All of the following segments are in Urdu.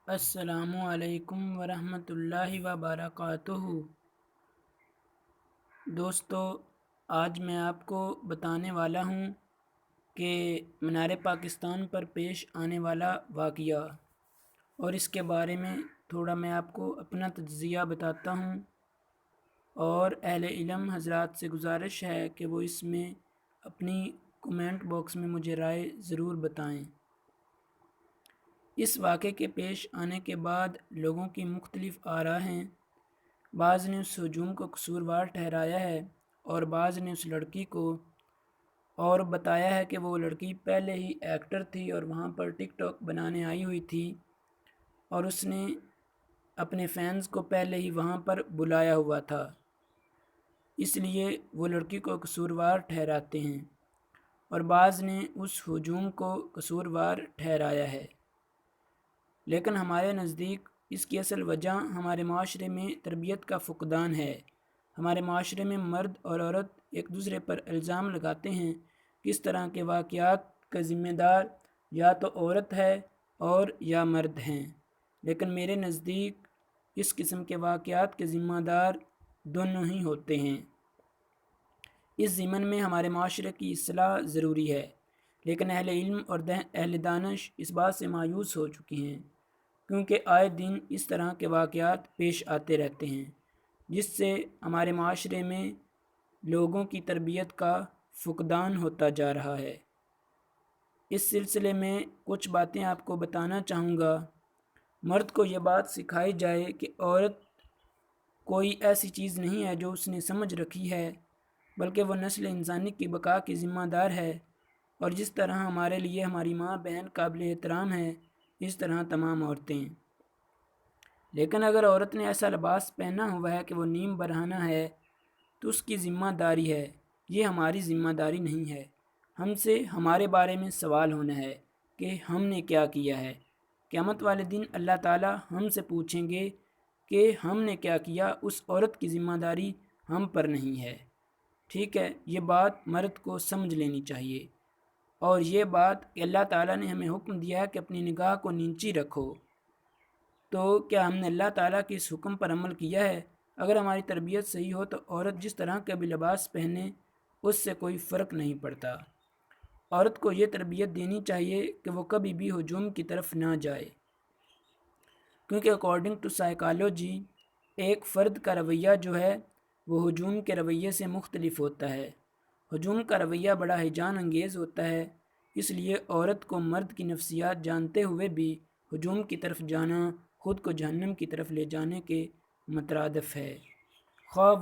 السلام علیکم ورحمۃ اللہ وبرکاتہ۔ دوستو، آج میں آپ کو بتانے والا ہوں کہ مینار پاکستان پر پیش آنے والا واقعہ، اور اس کے بارے میں تھوڑا میں آپ کو اپنا تجزیہ بتاتا ہوں، اور اہل علم حضرات سے گزارش ہے کہ وہ اس میں اپنی کومنٹ باکس میں مجھے رائے ضرور بتائیں۔ اس واقعے کے پیش آنے کے بعد لوگوں کی مختلف آراء ہیں۔ بعض نے اس ہجوم کو قصوروار ٹھہرایا ہے، اور بعض نے اس لڑکی کو اور بتایا ہے کہ وہ لڑکی پہلے ہی ایکٹر تھی اور وہاں پر ٹک ٹاک بنانے آئی ہوئی تھی، اور اس نے اپنے فینز کو پہلے ہی وہاں پر بلایا ہوا تھا، اس لیے وہ لڑکی کو قصوروار ٹھہراتے ہیں، اور بعض نے اس ہجوم کو قصوروار ٹھہرایا ہے۔ لیکن ہمارے نزدیک اس کی اصل وجہ ہمارے معاشرے میں تربیت کا فقدان ہے۔ ہمارے معاشرے میں مرد اور عورت ایک دوسرے پر الزام لگاتے ہیں کہ اس طرح کے واقعات کا ذمہ دار یا تو عورت ہے اور یا مرد ہیں، لیکن میرے نزدیک اس قسم کے واقعات کے ذمہ دار دونوں ہی ہوتے ہیں۔ اس ضمن میں ہمارے معاشرے کی اصلاح ضروری ہے، لیکن اہل علم اور اہل دانش اس بات سے مایوس ہو چکے ہیں، کیونکہ آئے دن اس طرح کے واقعات پیش آتے رہتے ہیں، جس سے ہمارے معاشرے میں لوگوں کی تربیت کا فقدان ہوتا جا رہا ہے۔ اس سلسلے میں کچھ باتیں آپ کو بتانا چاہوں گا۔ مرد کو یہ بات سکھائی جائے کہ عورت کوئی ایسی چیز نہیں ہے جو اس نے سمجھ رکھی ہے، بلکہ وہ نسل انسانی کی بقا کی ذمہ دار ہے، اور جس طرح ہمارے لیے ہماری ماں بہن قابل احترام ہے، اس طرح تمام عورتیں۔ لیکن اگر عورت نے ایسا لباس پہنا ہوا ہے کہ وہ نیم برہنہ ہے تو اس کی ذمہ داری ہے، یہ ہماری ذمہ داری نہیں ہے۔ ہم سے ہمارے بارے میں سوال ہونا ہے کہ ہم نے کیا کیا ہے۔ قیامت والے دن اللہ تعالی ہم سے پوچھیں گے کہ ہم نے کیا کیا، اس عورت کی ذمہ داری ہم پر نہیں ہے۔ ٹھیک ہے، یہ بات مرد کو سمجھ لینی چاہیے، اور یہ بات کہ اللہ تعالیٰ نے ہمیں حکم دیا ہے کہ اپنی نگاہ کو نیچی رکھو، تو کیا ہم نے اللہ تعالیٰ کے اس حکم پر عمل کیا ہے؟ اگر ہماری تربیت صحیح ہو تو عورت جس طرح کا بھی لباس پہنے اس سے کوئی فرق نہیں پڑتا۔ عورت کو یہ تربیت دینی چاہیے کہ وہ کبھی بھی ہجوم کی طرف نہ جائے، کیونکہ اکارڈنگ ٹو سائیکالوجی ایک فرد کا رویہ جو ہے وہ ہجوم کے رویے سے مختلف ہوتا ہے۔ ہجوم کا رویہ بڑا ہیجان انگیز ہوتا ہے، اس لیے عورت کو مرد کی نفسیات جانتے ہوئے بھی ہجوم کی طرف جانا خود کو جہنم کی طرف لے جانے کے مترادف ہے۔ خواہ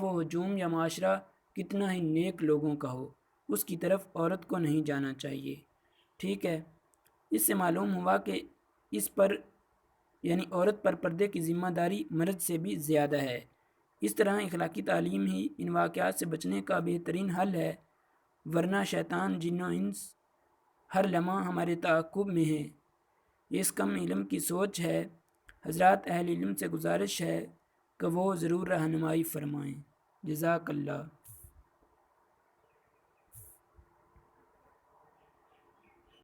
وہ ہجوم یا معاشرہ کتنا ہی نیک لوگوں کا ہو، اس کی طرف عورت کو نہیں جانا چاہیے۔ ٹھیک ہے، اس سے معلوم ہوا کہ اس پر یعنی عورت پر پردے کی ذمہ داری مرد سے بھی زیادہ ہے۔ اس طرح اخلاقی تعلیم ہی ان واقعات سے بچنے کا بہترین حل ہے، ورنہ شیطان جن و انس ہر لمحہ ہمارے تعاقب میں ہیں۔ یہ اس کم علم کی سوچ ہے۔ حضرات اہل علم سے گزارش ہے کہ وہ ضرور رہنمائی فرمائیں۔ جزاک اللہ۔